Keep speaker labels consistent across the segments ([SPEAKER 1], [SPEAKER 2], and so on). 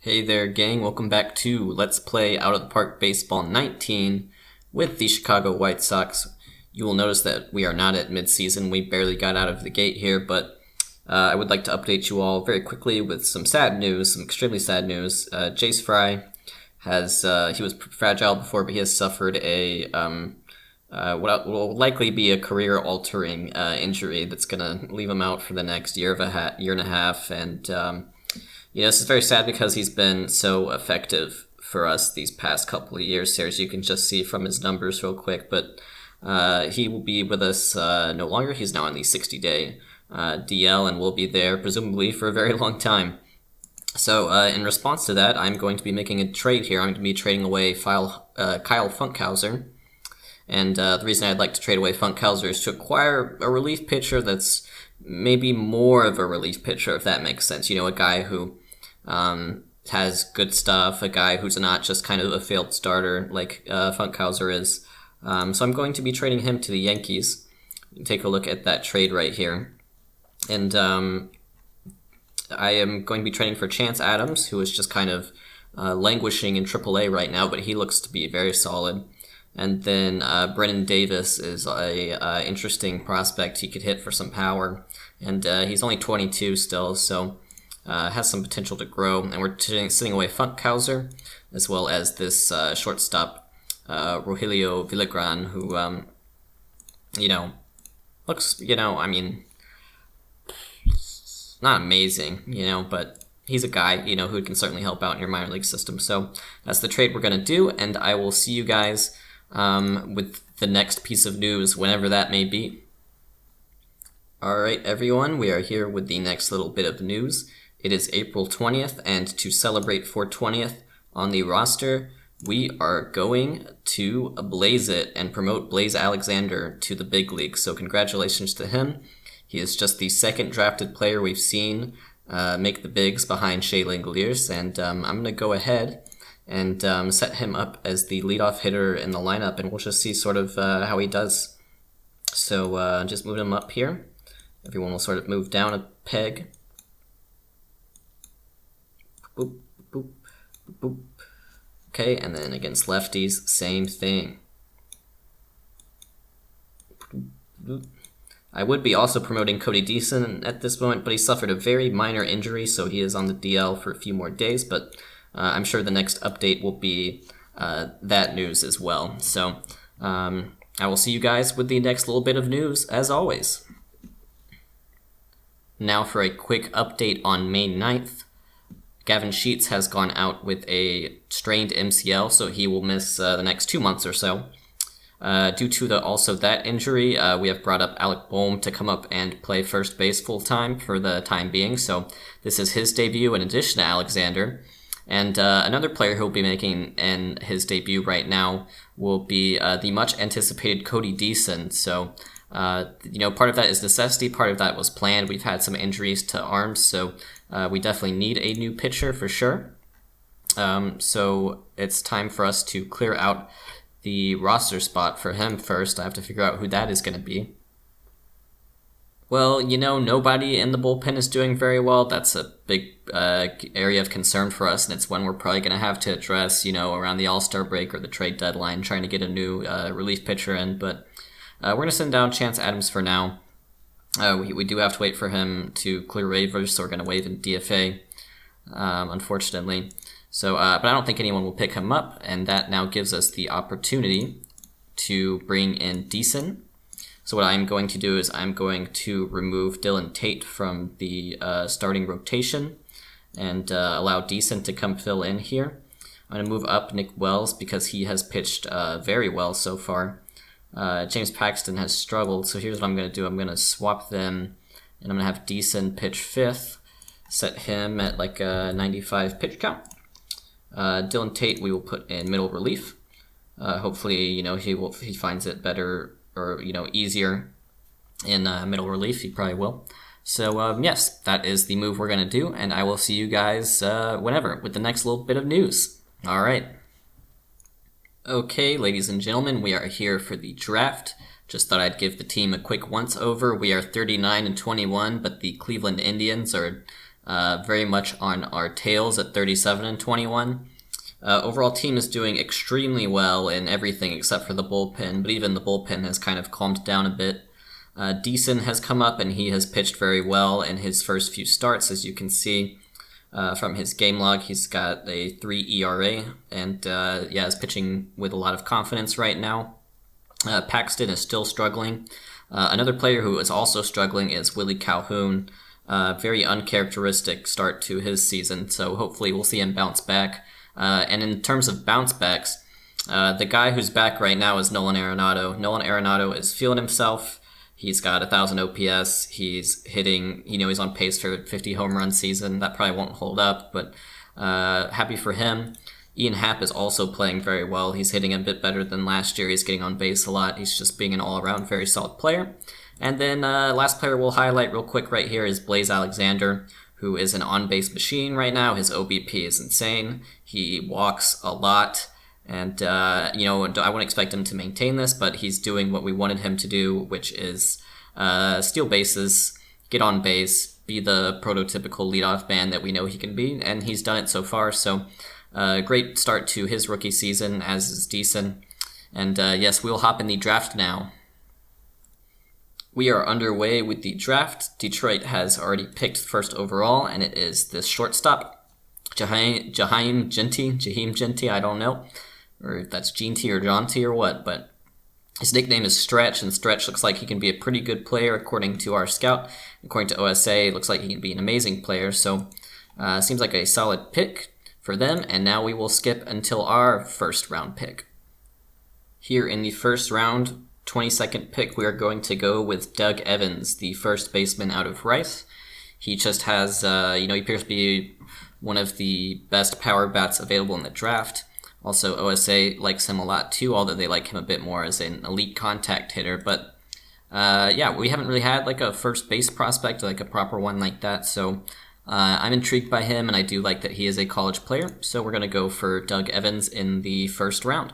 [SPEAKER 1] Hey there, gang. Welcome back to Let's Play Out of the Park Baseball 19 with the Chicago White Sox. You will notice that we are not at midseason. We barely got out of the gate here, but I would like to update you all very quickly with some sad news, some extremely sad news. Jace Fry has, he was fragile before, but he has suffered a, what will likely be a career-altering injury that's going to leave him out for the next year and a half, and this is very sad because he's been so effective for us these past couple of years here, as you can just see from his numbers real quick. But he will be with us no longer. He's now on the 60-day DL and will be there presumably for a very long time. So in response to that, I'm going to be making a trade here. I'm going to be trading away Kyle Funkhauser. And the reason I'd like to trade away Funkhauser is to acquire a relief pitcher that's maybe more of a relief pitcher, if that makes sense. A guy who has good stuff, a guy who's not just kind of a failed starter like Funkhauser is. So I'm going to be trading him to the Yankees. Take a look at that trade right here. And I am going to be trading for Chance Adams, who is just kind of languishing in AAA right now, but he looks to be very solid. And then Brennan Davis is a interesting prospect. He could hit for some power, and he's only 22 still, so has some potential to grow. And we're sitting away Funkhauser, as well as this shortstop, Rogelio Villagran, who, looks, not amazing, but he's a guy, who can certainly help out in your minor league system. So that's the trade we're going to do, and I will see you guys with the next piece of news, whenever that may be. Alright everyone, we are here with the next little bit of news. It is April 20th, and to celebrate 420th on the roster, we are going to blaze it and promote Blaze Alexander to the big leagues. So congratulations to him. He is just the second drafted player we've seen make the bigs behind Shea Langeliers, and I'm going to go ahead and set him up as the leadoff hitter in the lineup, and we'll just see sort of how he does. So just move him up here. Everyone will sort of move down a peg. Boop, boop, boop. Okay, and then against lefties, same thing. I would be also promoting Cody Deason at this moment, but he suffered a very minor injury, so he is on the DL for a few more days, but I'm sure the next update will be that news as well. So I will see you guys with the next little bit of news, as always. Now for a quick update on May 9th. Gavin Sheets has gone out with a strained MCL, so he will miss the next 2 months or so. Due to that injury, we have brought up Alec Bohm to come up and play first base full-time for the time being, so this is his debut in addition to Alexander. And another player who will be making his debut right now will be the much-anticipated Cody Deason. So, part of that is necessity, part of that was planned. We've had some injuries to arms, so we definitely need a new pitcher for sure. So it's time for us to clear out the roster spot for him first. I have to figure out who that is going to be. Well, nobody in the bullpen is doing very well. That's a big area of concern for us, and it's one we're probably going to have to address, around the All-Star break or the trade deadline, trying to get a new relief pitcher in. But we're going to send down Chance Adams for now. We do have to wait for him to clear waivers, so we're going to waive in DFA, unfortunately. So, but I don't think anyone will pick him up, and that now gives us the opportunity to bring in Deason. So what I'm going to do is I'm going to remove Dylan Tate from the starting rotation and allow Deason to come fill in here. I'm going to move up Nick Wells because he has pitched very well so far. James Paxton has struggled, so here's what I'm going to do. I'm going to swap them, and I'm going to have Deason pitch fifth, set him at like a 95 pitch count. Dylan Tate we will put in middle relief. Hopefully, he finds it better or easier in middle relief. He probably will. So yes, that is the move we're going to do, and I will see you guys whenever with the next little bit of news. All right. Okay, ladies and gentlemen, we are here for the draft. Just thought I'd give the team a quick once over. We are 39-21, but the Cleveland Indians are very much on our tails at 37 and 21. Overall team is doing extremely well in everything except for the bullpen, but even the bullpen has kind of calmed down a bit. Deason has come up and he has pitched very well in his first few starts, as you can see from his game log. He's got a 3 ERA and is pitching with a lot of confidence right now. Paxton is still struggling. Another player who is also struggling is Willy Calhoun. Very uncharacteristic start to his season, so hopefully we'll see him bounce back. And in terms of bounce backs, the guy who's back right now is Nolan Arenado. Nolan Arenado is feeling himself. He's got 1,000 OPS. He's hitting, he's on pace for a 50 home run season. That probably won't hold up, but happy for him. Ian Happ is also playing very well. He's hitting a bit better than last year. He's getting on base a lot. He's just being an all-around very solid player. And then last player we'll highlight real quick right here is Blaze Alexander, who is an on-base machine right now. His OBP is insane. He walks a lot. And, I wouldn't expect him to maintain this, but he's doing what we wanted him to do, which is steal bases, get on base, be the prototypical leadoff man that we know he can be, and he's done it so far. So great start to his rookie season, as is Deason. And yes, we'll hop in the draft now. We are underway with the draft. Detroit has already picked first overall, and it is this shortstop, Jaheim Ginty, I don't know. Or if that's Gene T or John T or what, but his nickname is Stretch, and Stretch looks like he can be a pretty good player according to our scout. According to OSA, it looks like he can be an amazing player, so seems like a solid pick for them, and now we will skip until our first round pick. Here in the first round, 22nd pick, we are going to go with Doug Evans, the first baseman out of Rice. He just has, he appears to be one of the best power bats available in the draft. Also, OSA likes him a lot too, although they like him a bit more as an elite contact hitter. But we haven't really had like a first base prospect, like a proper one like that. So I'm intrigued by him, and I do like that he is a college player. So we're going to go for Doug Evans in the first round.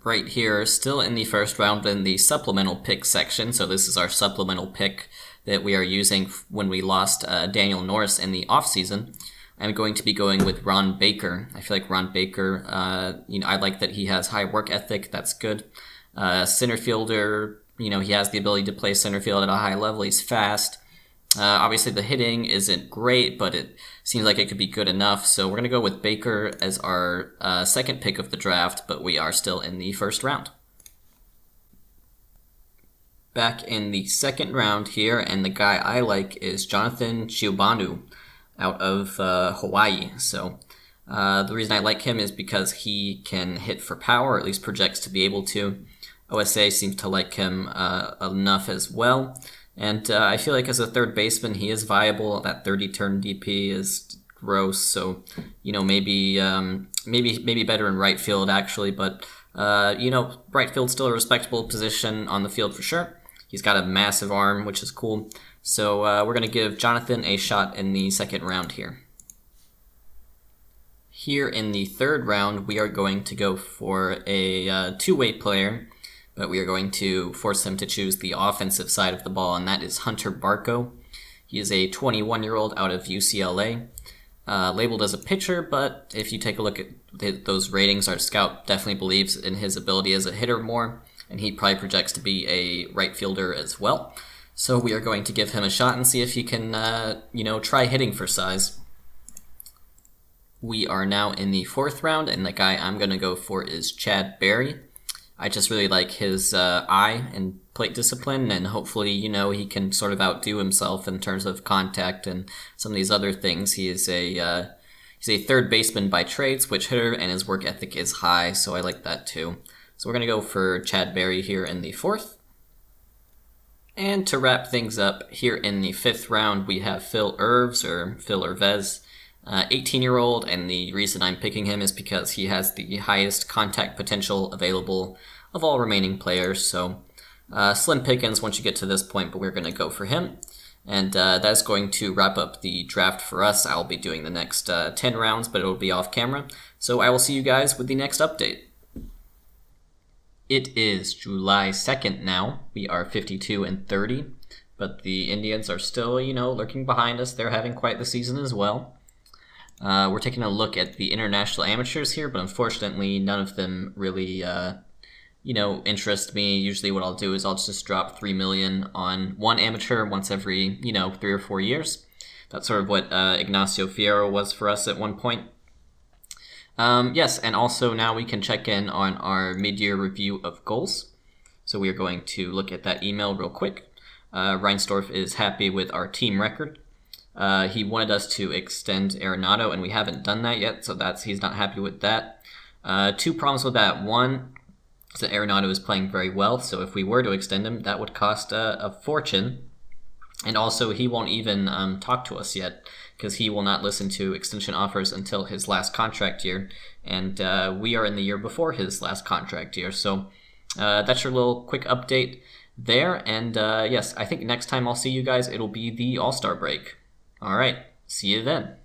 [SPEAKER 1] Right here, still in the first round in the supplemental pick section. So this is our supplemental pick that we are using when we lost Daniel Norris in the offseason. I'm going to be going with Ron Baker. I feel like Ron Baker, I like that he has high work ethic. That's good. Center fielder, he has the ability to play center field at a high level. He's fast. Obviously, the hitting isn't great, but it seems like it could be good enough. So we're going to go with Baker as our second pick of the draft, but we are still in the first round. Back in the second round here, and the guy I like is Jonathan Chiobanu out of Hawaii. So the reason I like him is because he can hit for power, or at least projects to be able to. OSA seems to like him enough as well. And I feel like as a third baseman, he is viable. That 30-turn DP is gross, so maybe better in right field actually. But right field's still a respectable position on the field for sure. He's got a massive arm, which is cool. So we're going to give Jonathan a shot in the second round here. Here in the third round, we are going to go for a two-way player, but we are going to force him to choose the offensive side of the ball, and that is Hunter Barco. He is a 21-year-old out of UCLA, labeled as a pitcher, but if you take a look at those ratings, our scout definitely believes in his ability as a hitter more, and he probably projects to be a right fielder as well. So we are going to give him a shot and see if he can, try hitting for size. We are now in the fourth round, and the guy I'm going to go for is Chad Berry. I just really like his eye and plate discipline, and hopefully, he can sort of outdo himself in terms of contact and some of these other things. He's a third baseman by trade, switch hitter, and his work ethic is high, so I like that too. So we're going to go for Chad Berry here in the fourth. And to wrap things up, here in the fifth round, we have Phil Ervez, 18-year-old, and the reason I'm picking him is because he has the highest contact potential available of all remaining players. So slim pickings once you get to this point, but we're going to go for him. And that's going to wrap up the draft for us. I'll be doing the next 10 rounds, but it'll be off camera. So I will see you guys with the next update. It is July 2nd now. We are 52 and 30. but the Indians are still, lurking behind us. They're having quite the season as well. We're taking a look at the international amateurs here, but unfortunately, none of them really, interest me. Usually what I'll do is I'll just drop $3 million on one amateur once every, 3 or 4 years. That's sort of what Ignacio Fierro was for us at one point. Yes, and also now we can check in on our mid-year review of goals. So we are going to look at that email real quick. Reinsdorf is happy with our team record. He wanted us to extend Arenado, and we haven't done that yet, so he's not happy with that. 2 problems with that. One is that Arenado is playing very well, so if we were to extend him, that would cost a fortune. And also, he won't even talk to us yet, because he will not listen to extension offers until his last contract year, and we are in the year before his last contract year. So that's your little quick update there, and yes, I think next time I'll see you guys, it'll be the All-Star break. All right, see you then.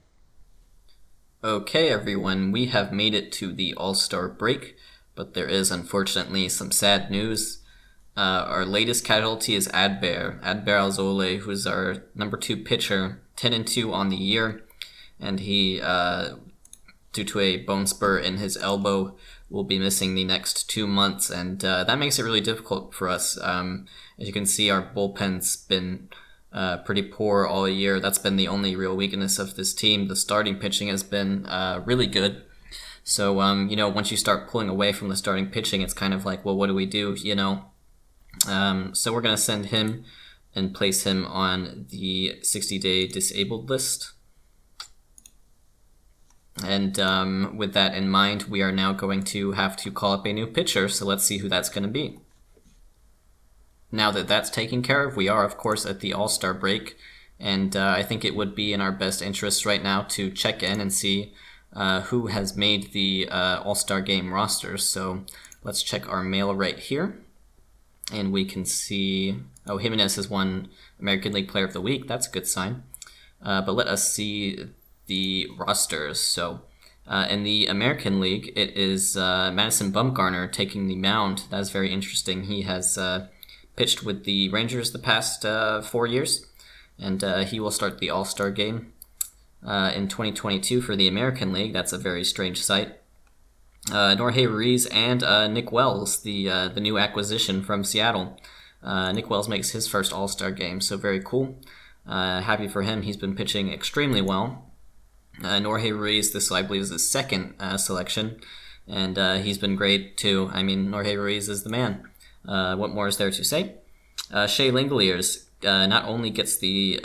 [SPEAKER 1] Okay, everyone, we have made it to the All-Star break, but there is unfortunately some sad news. Our latest casualty is Adbert Alzolay, who's our number 2 pitcher, 10-2 on the year, and he, due to a bone spur in his elbow, will be missing the next 2 months, and that makes it really difficult for us. As you can see, our bullpen's been pretty poor all year. That's been the only real weakness of this team. The starting pitching has been really good. So, once you start pulling away from the starting pitching, it's kind of like, well, what do we do, So we're going to send him and place him on the 60-day disabled list. And with that in mind, we are now going to have to call up a new pitcher, so let's see who that's going to be. Now that that's taken care of, we are, of course, at the All-Star break, and I think it would be in our best interest right now to check in and see who has made the All-Star game rosters. So let's check our mail right here, and we can see, Jimenez has won American League Player of the Week. That's a good sign. But let us see the rosters. So in the American League, it is Madison Bumgarner taking the mound. That's very interesting. He has pitched with the Rangers the past 4 years, and he will start the All-Star game in 2022 for the American League. That's a very strange sight. Jorge Ruiz and Nick Wells, the new acquisition from Seattle. Nick Wells makes his first All-Star game, so very cool. Happy for him. He's been pitching extremely well. Jorge Ruiz, this I believe is his second selection, and he's been great too. I mean, Jorge Ruiz is the man. What more is there to say? Shea Langeliers not only gets the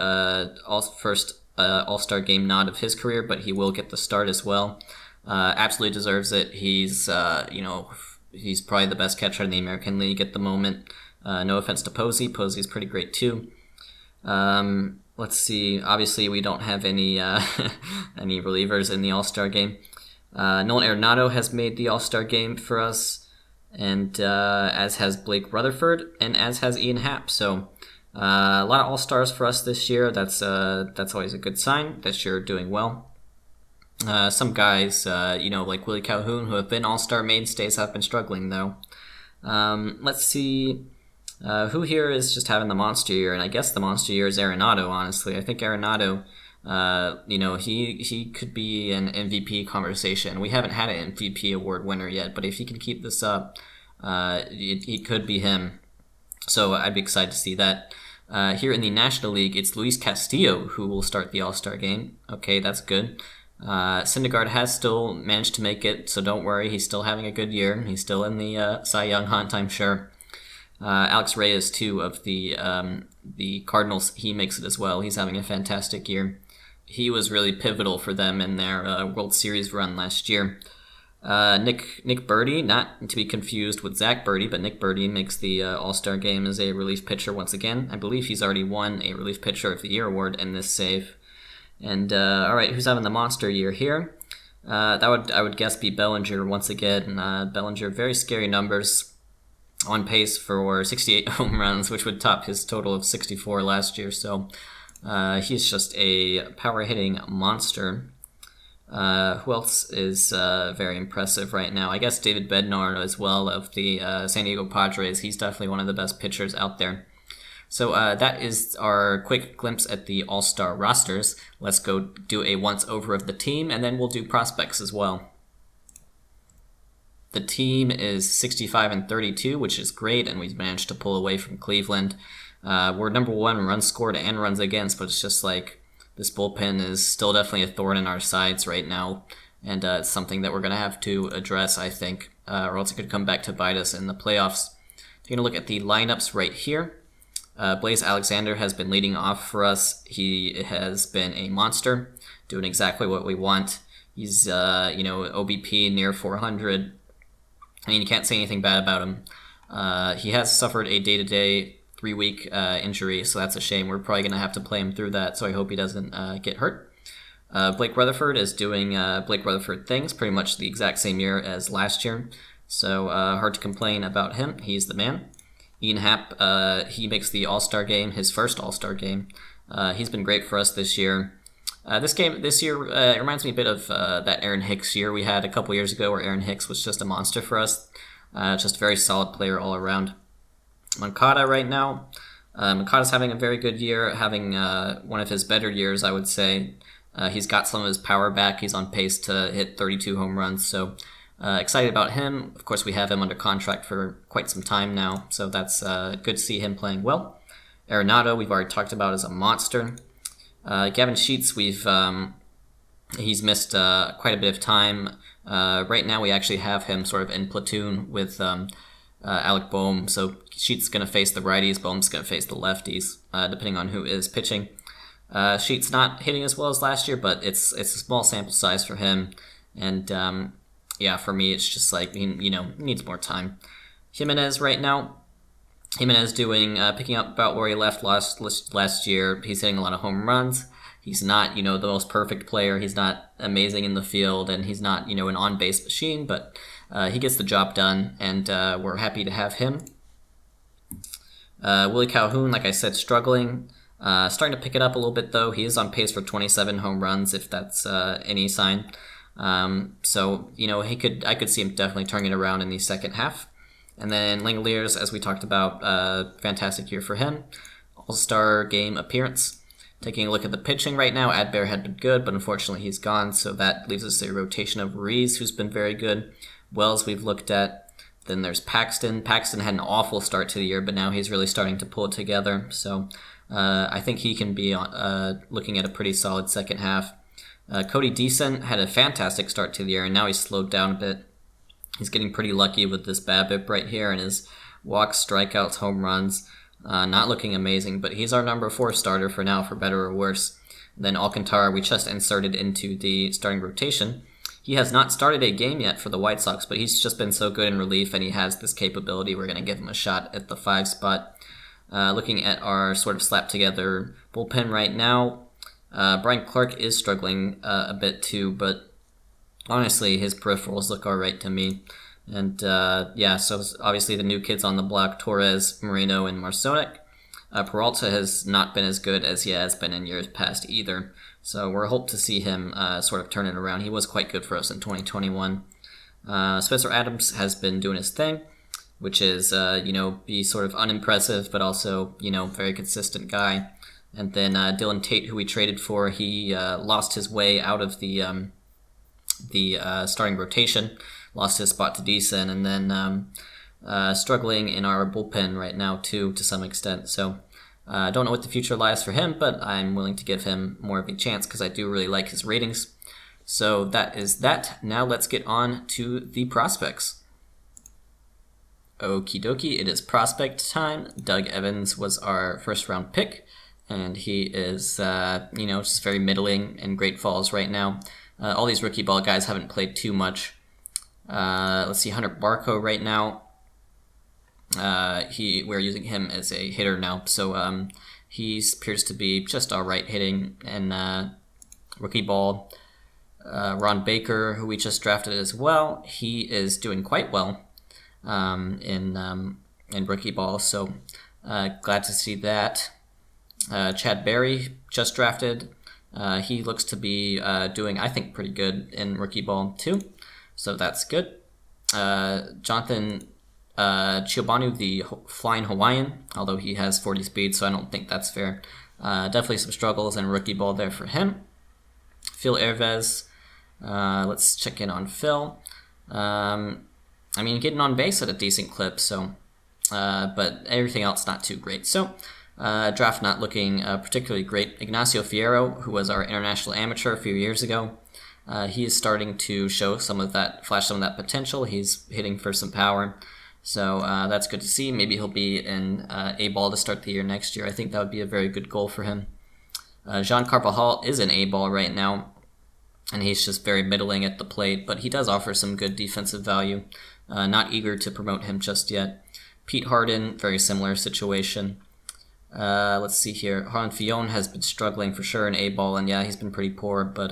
[SPEAKER 1] first All-Star game nod of his career, but he will get the start as well. Absolutely deserves it. He's he's probably the best catcher in the American League at the moment. No offense to Posey. Posey's pretty great too. Let's see. Obviously, we don't have any any relievers in the All-Star game. Nolan Arenado has made the All-Star game for us, and as has Blake Rutherford, and as has Ian Happ. So a lot of All-Stars for us this year. That's always a good sign that you're doing well. Some guys, like Willy Calhoun, who have been All-Star mainstays, have been struggling, though. Let's see. Who here is just having the monster year? And I guess the monster year is Arenado, honestly. I think Arenado, he could be an MVP conversation. We haven't had an MVP award winner yet, but if he can keep this up, he could be him. So I'd be excited to see that. Here in the National League, it's Luis Castillo who will start the All-Star game. Okay, that's good. Syndergaard has still managed to make it, so don't worry. He's still having a good year. He's still in the Cy Young hunt, I'm sure. Alex Reyes, too, of the Cardinals, he makes it as well. He's having a fantastic year. He was really pivotal for them in their World Series run last year. Nick Birdie, not to be confused with Zach Birdie, but Nick Birdie makes the All-Star game as a relief pitcher once again. I believe he's already won a Relief Pitcher of the Year award in this save. And all right, who's having the monster year here? I would guess be Bellinger once again. Bellinger, very scary numbers, on pace for 68 home runs, which would top his total of 64 last year. So he's just a power hitting monster. Who else is very impressive right now? I guess David Bednar as well of the San Diego Padres. He's definitely one of the best pitchers out there. So that is our quick glimpse at the All-Star rosters. Let's go do a once-over of the team, and then we'll do prospects as well. The team is 65-32, which is great, and we've managed to pull away from Cleveland. We're number 1 in runs scored and runs against, but it's just like this bullpen is still definitely a thorn in our sides right now, and it's something that we're going to have to address, I think, or else it could come back to bite us in the playoffs. Taking a look at the lineups right here. Blaze Alexander has been leading off for us. He has been a monster, doing exactly what we want. He's, OBP near 400. I mean, you can't say anything bad about him. He has suffered a day-to-day 3-week injury, so that's a shame. We're probably going to have to play him through that, so I hope he doesn't get hurt. Blake Rutherford is doing Blake Rutherford things, pretty much the exact same year as last year, so hard to complain about him. He's the man. Ian Happ, he makes the All-Star game, his first All-Star game. He's been great for us this year. This year it reminds me a bit of that Aaron Hicks year we had a couple years ago, where Aaron Hicks was just a monster for us. Just a very solid player all around. Moncada right now. Moncada's having a very good year, having one of his better years, I would say. He's got some of his power back. He's on pace to hit 32 home runs, so excited about him. Of course, we have him under contract for quite some time now, so that's good to see him playing well. Arenado, we've already talked about, as a monster. Gavin Sheets, he's missed quite a bit of time. Right now, we actually have him sort of in platoon with Alec Boehm, so Sheets is going to face the righties, Boehm's going to face the lefties, depending on who is pitching. Sheets not hitting as well as last year, but it's a small sample size for him, and for me, it's just like, he needs more time. Jimenez right now, doing picking up about where he left last year. He's hitting a lot of home runs. He's not, the most perfect player. He's not amazing in the field, and he's not, an on-base machine, but he gets the job done, and we're happy to have him. Willy Calhoun, like I said, struggling. Starting to pick it up a little bit, though. He is on pace for 27 home runs, if that's any sign. So, I could see him definitely turning it around in the second half. And then Langoliers, as we talked about, fantastic year for him. All-Star game appearance. Taking a look at the pitching right now, Adbear had been good, but unfortunately he's gone, so that leaves us a rotation of Ruiz, who's been very good. Wells we've looked at. Then there's Paxton. Paxton had an awful start to the year, but now he's really starting to pull it together. So I think he can be looking at a pretty solid second half. Cody Deason had a fantastic start to the year, and now he's slowed down a bit. He's getting pretty lucky with this BABIP right here, and his walks, strikeouts, home runs, not looking amazing, but he's our number 4 starter for now, for better or worse. Then Alcantara, we just inserted into the starting rotation. He has not started a game yet for the White Sox, but he's just been so good in relief, and he has this capability. We're going to give him a shot at the 5 spot. Looking at our sort of slapped-together bullpen right now, Brian Clark is struggling a bit too, but honestly, his peripherals look all right to me. And so obviously the new kids on the block, Torres, Moreno, and Marsonek. Peralta has not been as good as he has been in years past either. So we're hoping to see him sort of turn it around. He was quite good for us in 2021. Spencer Adams has been doing his thing, which is, be sort of unimpressive, but also, very consistent guy. And then Dylan Tate, who we traded for, he lost his way out of the starting rotation, lost his spot to Deason, and then struggling in our bullpen right now too, to some extent. So I don't know what the future lies for him, but I'm willing to give him more of a chance because I do really like his ratings. So that is that. Now let's get on to the prospects. Okie dokie, it is prospect time. Doug Evans was our first round pick, and he is, just very middling in Great Falls right now. All these rookie ball guys haven't played too much. Let's see, Hunter Barco right now. We're using him as a hitter now, so he appears to be just all right hitting in rookie ball. Ron Baker, who we just drafted as well, he is doing quite well in rookie ball, so glad to see that. Chad Berry, just drafted. He looks to be doing, I think, pretty good in rookie ball too, so that's good. Jonathan Chiobanu, the Flying Hawaiian, although he has 40 speed, so I don't think that's fair. Definitely some struggles and rookie ball there for him. Phil Hervez, let's check in on Phil. I mean, getting on base at a decent clip, so, but everything else not too great. So, draft not looking particularly great. Ignacio Fierro, who was our international amateur a few years ago, he is starting to show some of that, flash some of that potential. He's hitting for some power, so that's good to see. Maybe he'll be in A-ball to start the year next year. I think that would be a very good goal for him. Jean Carvajal is in A-ball right now, and he's just very middling at the plate, but he does offer some good defensive value. Not eager to promote him just yet. Pete Harden, very similar situation. Let's see here. Harlan Fillon has been struggling for sure in A-ball, and yeah, he's been pretty poor, but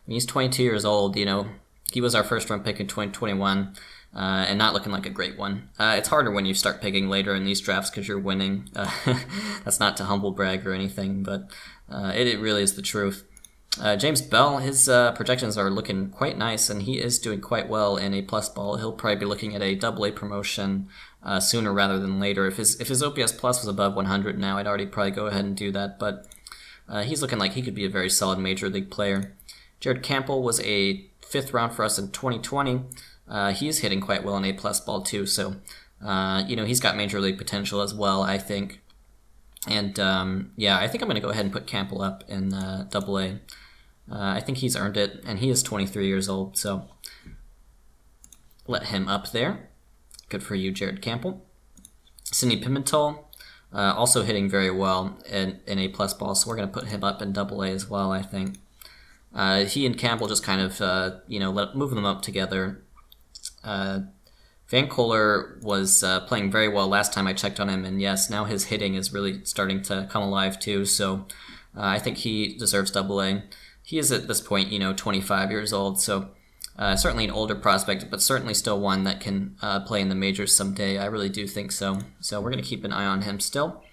[SPEAKER 1] he's 22 years old, you know. He was our first round pick in 2021, and not looking like a great one. It's harder when you start picking later in these drafts because you're winning. That's not to humble brag or anything, but it really is the truth. James Bell, his projections are looking quite nice, and he is doing quite well in A-plus ball. He'll probably be looking at a AA promotion sooner rather than later. If his OPS plus was above 100 now, I'd already probably go ahead and do that, but he's looking like he could be a very solid major league player. Jerod Campbell was a 5th round for us in 2020. He's hitting quite well in A-plus ball too, so he's got major league potential as well, I think. And yeah, I think I'm going to go ahead and put Campbell up in AA. I think he's earned it, and he is 23 years old, so let him up there. Good for you, Jerod Campbell. Sidney Pimentel, also hitting very well in A-plus ball, so we're going to put him up in AA as well, I think. He and Campbell just kind of, moving them up together. Van Kohler was playing very well last time I checked on him, and yes, now his hitting is really starting to come alive too, so I think he deserves AA. He is at this point, 25 years old, so certainly an older prospect, but certainly still one that can play in the majors someday. I really do think so. So we're going to keep an eye on him still.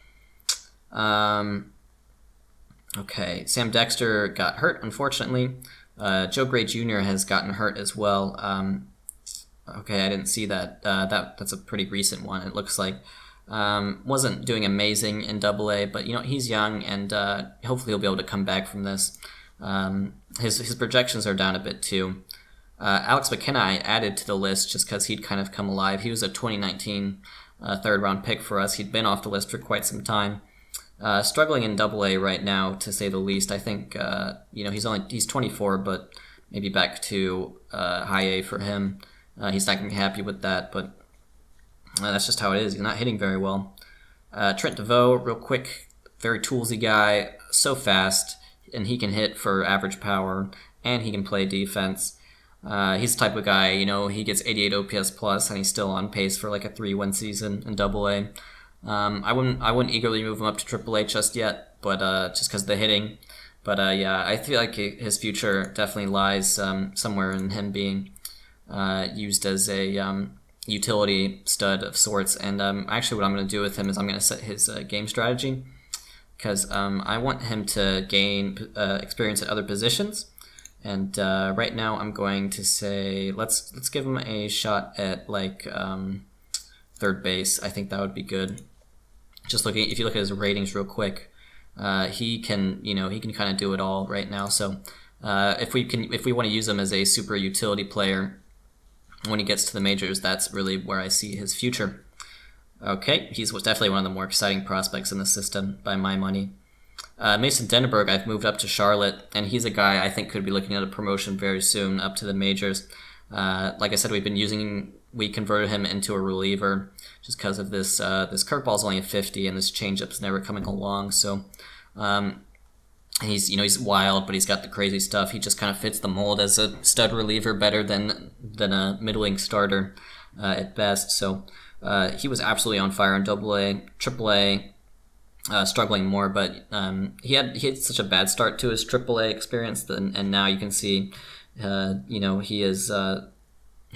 [SPEAKER 1] Okay, Sam Dexter got hurt, unfortunately. Joe Gray Jr. has gotten hurt as well. Okay, I didn't see that. That's a pretty recent one, it looks like. Wasn't doing amazing in AA, but he's young, and hopefully he'll be able to come back from this. His projections are down a bit too. Alex McKenna I added to the list just because he'd kind of come alive. He was a 2019 third round pick for us. He'd been off the list for quite some time. Struggling in AA right now, to say the least. I think he's 24, but maybe back to high A for him. He's not going to be happy with that, but that's just how it is. He's not hitting very well. Trent DeVoe, real quick, very toolsy guy, so fast, and he can hit for average power, and he can play defense. He's the type of guy, he gets 88 OPS plus, and he's still on pace for like a 3-win season in AA. I wouldn't eagerly move him up to AAA just yet, but just because of the hitting. But yeah, I feel like his future definitely lies somewhere in him being used as a utility stud of sorts. And actually what I'm going to do with him is I'm going to set his game strategy, because I want him to gain experience at other positions. And right now I'm going to say let's give him a shot at like third base. I think that would be good. Just if you look at his ratings real quick, he can kind of do it all right now. So if we want to use him as a super utility player when he gets to the majors, that's really where I see his future. Okay, he's definitely one of the more exciting prospects in the system by my money. Mason Denneberg, I've moved up to Charlotte, and he's a guy I think could be looking at a promotion very soon up to the majors. Like I said, we converted him into a reliever just because of this curveball's only a 50, and this changeup's never coming along. So he's wild, but he's got the crazy stuff. He just kind of fits the mold as a stud reliever better than a middling starter at best. So he was absolutely on fire in AA, AAA. Struggling more, but he had such a bad start to his AAA experience, and now you can see, he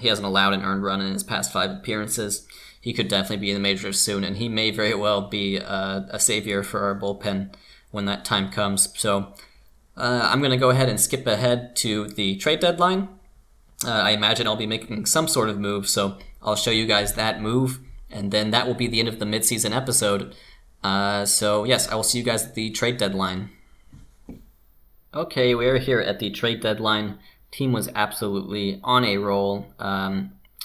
[SPEAKER 1] hasn't allowed an earned run in his past 5 appearances. He could definitely be in the majors soon, and he may very well be a savior for our bullpen when that time comes. So I'm going to go ahead and skip ahead to the trade deadline. I imagine I'll be making some sort of move, so I'll show you guys that move, and then that will be the end of the midseason episode. So yes, I will see you guys at the trade deadline. Okay, we are here at the trade deadline. Team was absolutely on a roll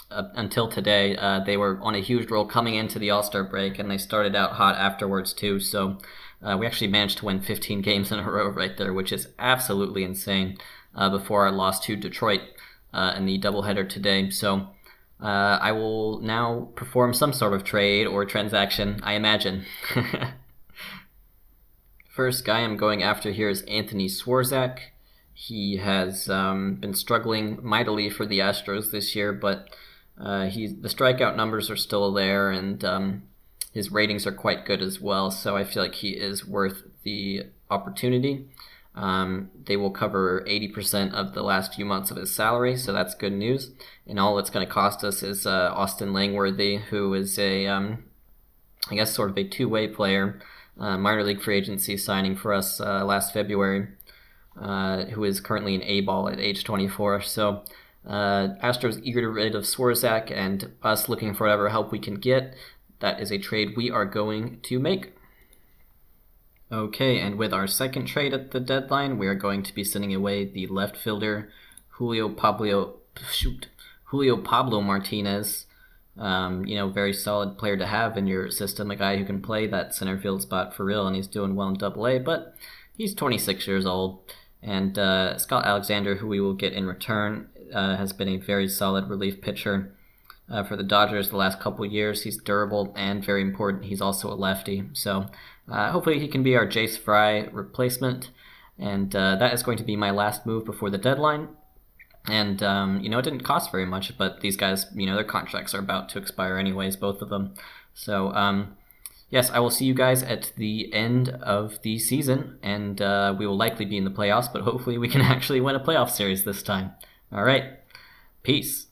[SPEAKER 1] until today. They were on a huge roll coming into the All-Star break, and they started out hot afterwards too. So we actually managed to win 15 games in a row right there, which is absolutely insane, before our loss to Detroit in the doubleheader today. So I will now perform some sort of trade or transaction, I imagine. First guy I'm going after here is Anthony Swarzak. He has been struggling mightily for the Astros this year, but the strikeout numbers are still there, and his ratings are quite good as well, so I feel like he is worth the opportunity. They will cover 80% of the last few months of his salary, so that's good news. And all it's going to cost us is Austin Langworthy, who is I guess sort of a two-way player, minor league free agency signing for us last February, who is currently an A-ball at age 24. So Astros eager to get rid of Swarzak, and us looking for whatever help we can get. That is a trade we are going to make. Okay, and with our second trade at the deadline, we are going to be sending away the left fielder Julio Pablo Martinez. Very solid player to have in your system, a guy who can play that center field spot for real, and he's doing well in Double-A, but he's 26 years old. And Scott Alexander, who we will get in return, has been a very solid relief pitcher for the Dodgers the last couple of years. He's durable and very important. He's also a lefty, so hopefully he can be our Jace Fry replacement. And that is going to be my last move before the deadline. And, it didn't cost very much, but these guys, their contracts are about to expire anyways, both of them. So, yes, I will see you guys at the end of the season, and we will likely be in the playoffs, but hopefully we can actually win a playoff series this time. All right, peace.